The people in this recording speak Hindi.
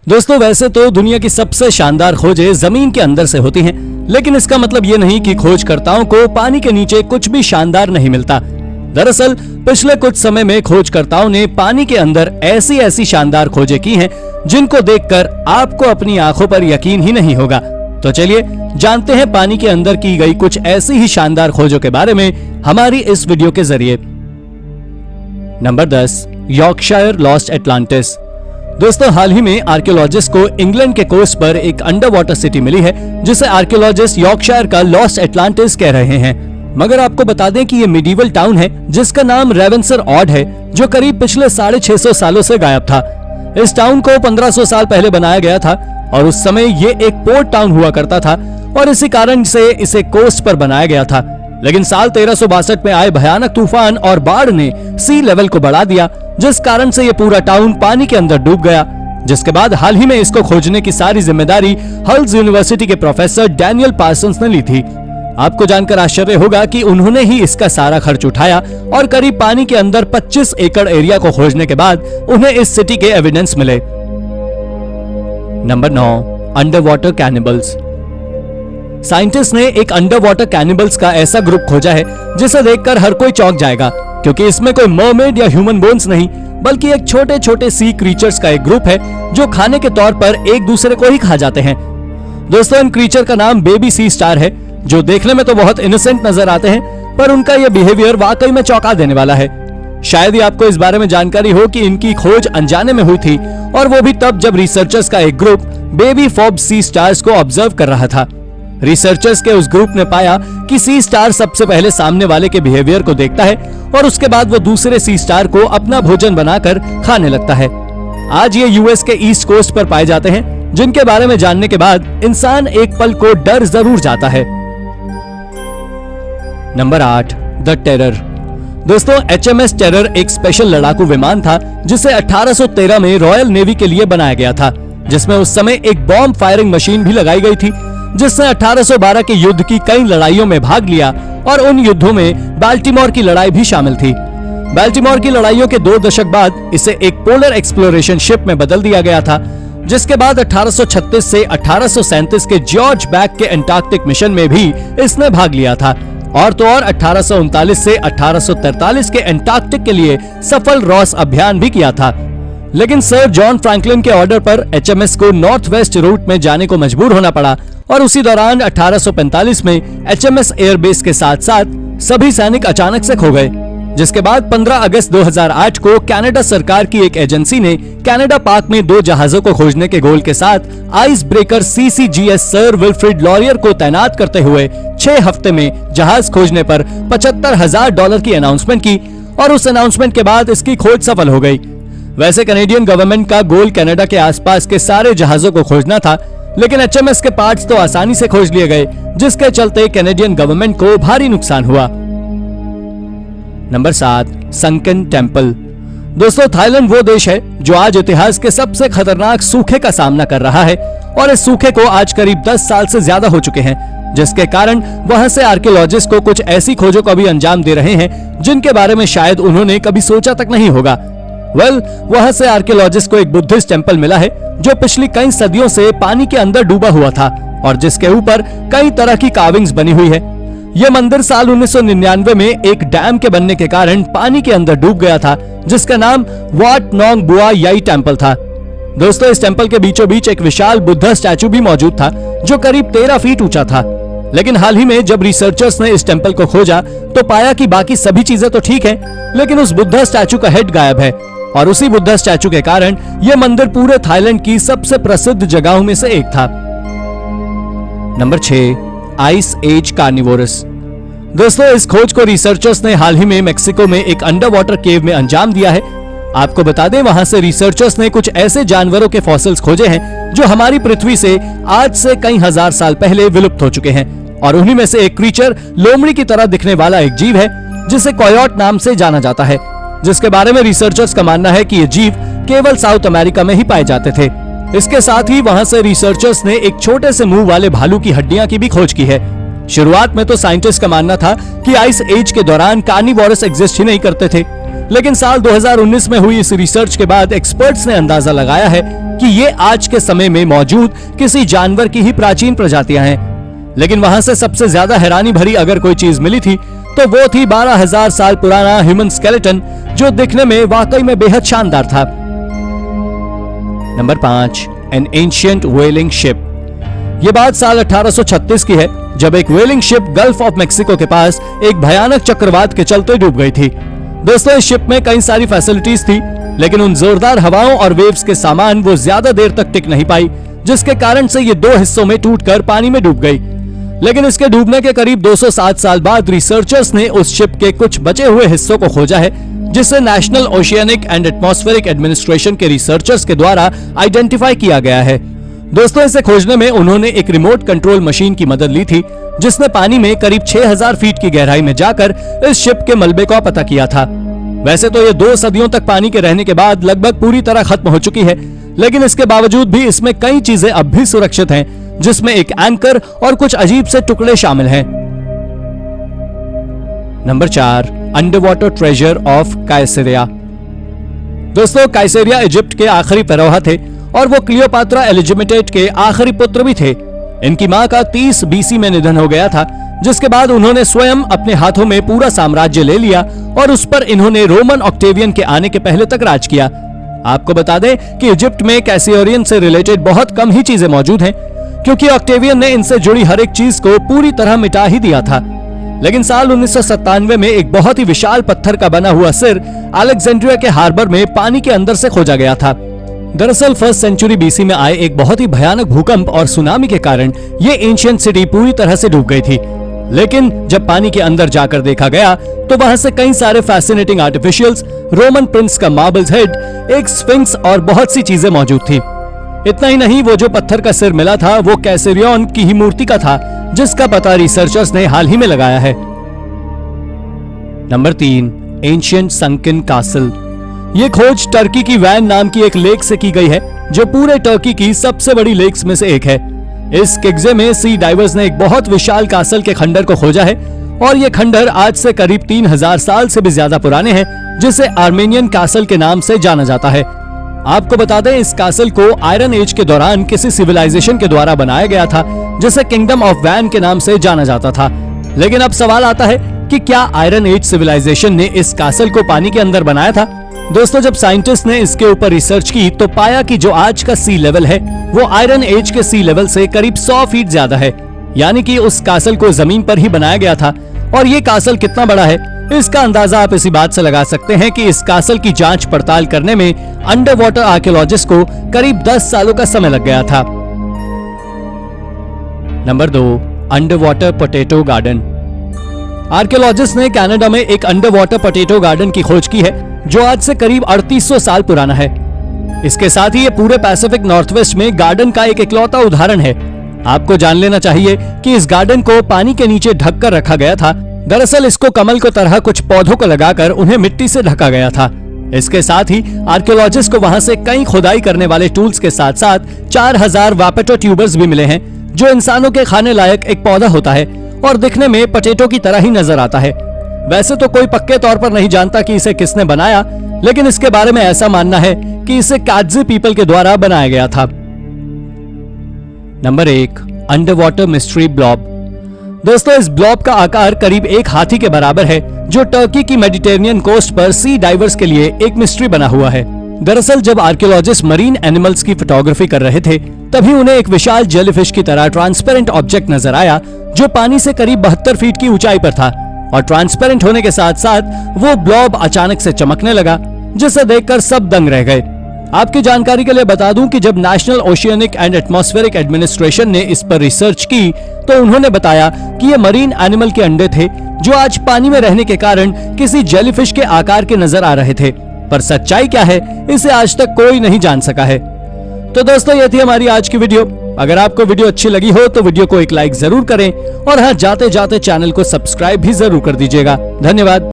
दोस्तों वैसे तो दुनिया की सबसे शानदार खोजें जमीन के अंदर से होती हैं, लेकिन इसका मतलब ये नहीं कि खोजकर्ताओं को पानी के नीचे कुछ भी शानदार नहीं मिलता। दरअसल पिछले कुछ समय में खोजकर्ताओं ने पानी के अंदर ऐसी शानदार खोजें की हैं, जिनको देखकर आपको अपनी आंखों पर यकीन ही नहीं होगा। तो चलिए जानते हैं पानी के अंदर की गई कुछ ऐसी ही शानदार खोजों के बारे में हमारी इस वीडियो के जरिए। Number 10, Yorkshire lost Atlantis. दोस्तों हाल ही में आर्कियोलॉजिस्ट को इंग्लैंड के कोस्ट पर एक अंडर वाटर सिटी मिली है, जिसे आर्कियोलॉजिस्ट यॉर्कशायर का लॉस्ट एटलांटिस कह रहे हैं। मगर आपको बता दें कि ये मिडीवल टाउन है जिसका नाम रेवेंसर ऑड है, जो करीब पिछले 650 सालों से गायब था। इस टाउन को 1500 साल पहले बनाया गया था और उस समय ये एक पोर्ट टाउन हुआ करता था और इसी कारण से इसे कोस्ट पर बनाया गया था। लेकिन साल 1362 में आए भयानक तूफान और बाढ़ ने सी लेवल को बढ़ा दिया, जिस कारण से ये पूरा टाउन पानी के अंदर डूब गया। जिसके बाद हाल ही में इसको खोजने की सारी जिम्मेदारी हल्स यूनिवर्सिटी के प्रोफेसर डैनियल पार्सन्स ने ली थी। आपको जानकर आश्चर्य होगा कि उन्होंने ही इसका सारा खर्च उठाया और करीब पानी के अंदर 25 एकड़ एरिया को खोजने के बाद उन्हें इस सिटी के एविडेंस मिले। Number 9, under water cannibals. Scientist ने एक अंडर वाटर कैनिबल्स का ऐसा ग्रुप खोजा है जिसे देखकर हर कोई चौंक जाएगा, क्योंकि इसमें कोई मरमेड या ह्यूमन बोन्स नहीं, बल्कि एक छोटे छोटे सी क्रीचर्स का एक ग्रुप है जो खाने के तौर पर एक दूसरे को ही खा जाते हैं। दोस्तों इन क्रीचर का नाम बेबी सी स्टार है, जो देखने में तो बहुत इनोसेंट नजर आते हैं, पर उनका यह बिहेवियर वाकई में चौंका देने वाला है। शायद ही आपको इस बारे में जानकारी हो कि इनकी खोज अनजाने में हुई थी, और वो भी तब जब रिसर्चर्स का एक ग्रुप बेबी फॉब सी स्टार्स को ऑब्जर्व कर रहा था। रिसर्चर्स के उस ग्रुप ने पाया कि सी स्टार सबसे पहले सामने वाले के बिहेवियर को देखता है और उसके बाद वो दूसरे सी स्टार को अपना भोजन बनाकर खाने लगता है। आज ये यूएस के ईस्ट कोस्ट पर पाए जाते हैं, जिनके बारे में जानने के बाद इंसान एक पल को डर जरूर जाता है। Number 8, the terror. दोस्तों HMS टेरर एक स्पेशल लड़ाकू विमान था जिसे 1813 में रॉयल नेवी के लिए बनाया गया था, जिसमें उस समय एक बॉम्ब फायरिंग मशीन भी लगाई गई थी, जिसने 1812 के युद्ध की कई लड़ाइयों में भाग लिया और उन युद्धों में बाल्टीमोर की लड़ाई भी शामिल थी। बाल्टीमोर की लड़ाइयों के 2 दशक बाद इसे एक पोलर एक्सप्लोरेशन शिप में बदल दिया गया था, जिसके बाद 1836 से 1837 के जॉर्ज बैक के एंटार्क्टिक मिशन में भी इसने भाग लिया था, और तो और 1839 से 1843 के एंटार्क्टिक के लिए सफल रॉस अभियान भी किया था। लेकिन सर जॉन फ्रैंकलिन के ऑर्डर पर HMS को नॉर्थ वेस्ट रूट में जाने को मजबूर होना पड़ा, और उसी दौरान 1845 में HMS एयरबेस के साथ साथ सभी सैनिक अचानक से खो गए। जिसके बाद 15 अगस्त 2008 को कनाडा सरकार की एक एजेंसी ने कनाडा पार्क में 2 जहाजों को खोजने के गोल के साथ ice breaker CCGS sir Wilfred Laurier को तैनात करते हुए 6 हफ्ते में जहाज खोजने पर $75,000 की अनाउंसमेंट की, और उस अनाउंसमेंट के बाद इसकी खोज सफल हो गई। वैसे कैनेडियन गवर्नमेंट का गोल कनाडा के आसपास के सारे जहाजों को खोजना था, लेकिन HMS के पार्ट्स तो आसानी से खोज लिए गए, जिसके चलते कैनेडियन गवर्नमेंट को भारी नुकसान हुआ। Number 7, sunken temple. दोस्तों थाईलैंड वो देश है जो आज इतिहास के सबसे खतरनाक सूखे का सामना कर रहा है, और इस सूखे को आज करीब 10 साल से ज्यादा हो चुके हैं, जिसके कारण वहां से आर्कियोलॉजिस्ट को कुछ ऐसी खोजों को भी अंजाम दे रहे हैं जिनके बारे में शायद उन्होंने कभी सोचा तक नहीं होगा। वहां से आर्कियोलॉजिस्ट को एक बुद्धिस्ट टेम्पल मिला है जो पिछली कई सदियों से पानी के अंदर डूबा हुआ था, और जिसके ऊपर कई तरह की कार्विंग्स बनी हुई है। यह मंदिर साल 1999 में एक डैम के बनने के कारण पानी के अंदर डूब गया था, जिसका नाम वाट नोंग बुआ याई टेम्पल था। दोस्तों इस टेम्पल के बीचों बीच एक विशाल बुद्धा स्टैचू भी मौजूद था, जो करीब 13 फीट ऊंचा था। लेकिन हाल ही में जब रिसर्चर्स ने इस टेम्पल को खोजा तो पाया कि बाकी सभी चीजें तो ठीक है, लेकिन उस बुद्धा स्टैचू का हेड गायब है, और उसी बुद्धा स्टैचू के कारण यह मंदिर पूरे थाईलैंड की सबसे प्रसिद्ध जगहों में से एक था। Number 6, ice age carnivorous. दोस्तों इस खोज को रिसर्चर्स ने हाल ही में मेक्सिको में एक अंडर वाटर केव में अंजाम दिया है। आपको बता दें वहां से रिसर्चर्स ने कुछ ऐसे जानवरों के फॉसिल्स खोजे हैं जो हमारी पृथ्वी से आज से कई हजार साल पहले विलुप्त हो चुके हैं, और उन्हीं में से एक क्रीचर लोमड़ी की तरह दिखने वाला एक जीव है जिसे कोयोट नाम से जाना जाता है, जिसके बारे में रिसर्चर्स का मानना है कि ये जीव केवल साउथ अमेरिका में ही पाए जाते थे। इसके साथ ही वहां से रिसर्चर्स ने एक छोटे से मुंह वाले भालू की हड्डियां की भी खोज की है। शुरुआत में तो साइंटिस्ट का मानना था कि आइस एज के दौरान कार्निवोरस एग्जिस्ट ही नहीं करते थे, लेकिन साल 2019 में हुई इस रिसर्च के बाद एक्सपर्ट्स ने अंदाजा लगाया है कि ये आज के समय में मौजूद किसी जानवर की ही प्राचीन प्रजातियां हैं। लेकिन वहां से सबसे ज्यादा हैरानी भरी अगर कोई चीज मिली थी तो वो थी 12,000 साल पुराना ह्यूमन स्केलेटन, जो दिखने में वाकई में बेहद शानदार था। Number 5, N ancient व्हेलिंग ship. ये बात साल 1836 की है, जब एक व्हेलिंग शिप गल्फ ऑफ मेक्सिको के पास एक भयानक चक्रवात के चलते डूब गई थी। दोस्तों, इस शिप में कई सारी फैसिलिटीज थी, लेकिन उन जोरदार हवाओं और वेव्स के सामान वो ज्यादा देर तक टिक नहीं पाई, जिसके कारण से ये 2 हिस्सों में टूटकर पानी में डूब गई। लेकिन इसके डूबने के करीब 207 साल बाद रिसर्चर्स ने उस शिप के कुछ बचे हुए हिस्सों को खोजा है, जिसे national oceanic and atmospheric administration के रिसर्चर्स के द्वारा आइडेंटिफाई किया गया है। दोस्तों, इसे खोजने में उन्होंने एक रिमोट कंट्रोल मशीन की मदद ली थी, जिसने पानी में करीब 6000 फीट की गहराई में जाकर इस शिप के मलबे का पता किया था। वैसे तो ये 2 सदियों तक पानी के रहने के बाद लगभग पूरी तरह खत्म हो चुकी है, लेकिन इसके बावजूद भी इसमें कई चीजें अब भी सुरक्षित हैं, जिसमें एक एंकर और कुछ अजीब से टुकड़े शामिल हैं। Number 4, under water treasure of Caesarea. दोस्तों, कायसेरिया इजिप्ट के आखिरी फेरोह थे और वो क्लियोपात्रा एलिजिमेटेट के आखिरी पुत्र भी थे। इनकी मां का 30 बीसी में निधन हो गया था, जिसके बाद उन्होंने स्वयं अपने हाथों में पूरा साम्राज्य ले लिया और उस पर इन्होंने रोमन ऑक्टेवियन के आने के पहले तक राज किया। आपको बता दें कि इजिप्ट में कैसियोरियन से रिलेटेड बहुत कम ही चीजें मौजूद हैं, क्योंकि ऑक्टेवियन ने इनसे जुड़ी हर एक चीज को पूरी तरह मिटा ही दिया था। लेकिन साल 1997 में एक बहुत ही विशाल पत्थर का बना हुआ सिर अलेक्जेंड्रिया के हार्बर में पानी के अंदर से खोजा गया था। दरअसल 1st सेंचुरी बीसी में आए एक बहुत ही भयानक भूकंप और सुनामी के कारण ये एंशिएंट सिटी पूरी तरह से डूब गई थी। लेकिन जब पानी के अंदर जाकर देखा गया तो वहां से कई सारे फैसिनेटिंग आर्टिफिशियल्स, रोमन प्रिंस का मार्बल्स हेड, एक स्फिंक्स और बहुत सी चीजें मौजूद थी। इतना ही नहीं, वो जो पत्थर का सिर मिला था वो कैसेरियन की ही मूर्ति का था, जिसका पता रिसर्चर्स ने हाल ही में लगाया है। Number 3, ancient sunken castle. ये खोज टर्की की वैन नाम की एक लेक से की गई है, जो पूरे टर्की की सबसे बड़ी लेक्स में से एक है। इस किग्जे में सी डाइवर्स ने एक बहुत विशाल कासल के खंडर को खोजा है और ये खंडर आज से करीब 3000 साल से भी ज्यादा पुराने हैं, जिसे आर्मेनियन कासल के नाम से जाना जाता है। आपको बता दें, इस कासल को आयरन एज के दौरान किसी सिविलाइजेशन के द्वारा बनाया गया था, जिसे किंगडम ऑफ वैन के नाम से जाना जाता था। लेकिन अब सवाल आता है कि क्या आयरन एज सिविलाइजेशन ने इस कासल को पानी के अंदर बनाया था? दोस्तों, जब साइंटिस्ट ने इसके ऊपर रिसर्च की तो पाया कि जो आज का सी लेवल है वो आयरन एज के सी लेवल से करीब 100 फीट ज्यादा है, यानी कि उस कासल को जमीन पर ही बनाया गया था। और ये कासल कितना बड़ा है, इसका अंदाजा आप इसी बात से लगा सकते हैं कि इस कासल की जांच पड़ताल करने में अंडर वाटर आर्कियोलॉजिस्ट को करीब 10 सालों का समय लग गया था। Number 2, under water potato garden. Archaeologist ने कनाडा में एक अंडर वाटर पोटैटो गार्डन की खोज की है, जो आज से करीब 3800 साल पुराना है। इसके साथ ही ये पूरे पैसिफिक नॉर्थवेस्ट में गार्डन का एक इकलौता उदाहरण है। आपको जान लेना चाहिए कि इस गार्डन को पानी के नीचे ढक कर रखा गया था। दरअसल इसको कमल को तरह कुछ पौधों को लगाकर उन्हें मिट्टी से ढका गया था। इसके साथ ही आर्कियोलॉजिस्ट को वहां से कई खुदाई करने वाले टूल्स के साथ साथ 4000 वापेटो ट्यूबर्स भी मिले हैं, जो इंसानों के खाने लायक एक पौधा होता है और दिखने में पोटैटो की तरह ही नजर आता है। वैसे तो कोई पक्के तौर पर नहीं जानता कि इसे किसने बनाया, लेकिन इसके बारे में ऐसा मानना है कि इसे काटजी पीपल के द्वारा बनाया गया था। Number 1, under water mystery blob. दोस्तों, इस ब्लॉब का आकार करीब एक हाथी के बराबर है, जो टर्की की मेडिटेरेनियन कोस्ट पर सी डाइवर्स के लिए एक मिस्ट्री बना हुआ है। दरअसल जब आर्कियोलॉजिस्ट मरीन एनिमल्स की फोटोग्राफी कर रहे थे, तभी उन्हें एक विशाल जेलीफिश की तरह ट्रांसपेरेंट ऑब्जेक्ट नजर आया, जो पानी से करीब 72 फीट की ऊंचाई पर था। और ट्रांसपेरेंट होने के साथ साथ वो ब्लॉब अचानक से चमकने लगा, जिसे देखकर सब दंग रह गए। आपकी जानकारी के लिए बता दूं कि जब national oceanic and atmospheric administration ने इस पर रिसर्च की तो उन्होंने बताया कि ये मरीन एनिमल के अंडे थे, जो आज पानी में रहने के कारण किसी जेलीफिश के आकार के नजर आ रहे थे। पर सच्चाई क्या है, इसे आज तक कोई नहीं जान सका है। तो दोस्तों, ये थी हमारी आज की वीडियो। अगर आपको वीडियो अच्छी लगी हो तो वीडियो को एक लाइक जरूर करें और हाँ, जाते जाते चैनल को सब्सक्राइब भी जरूर कर दीजिएगा। धन्यवाद।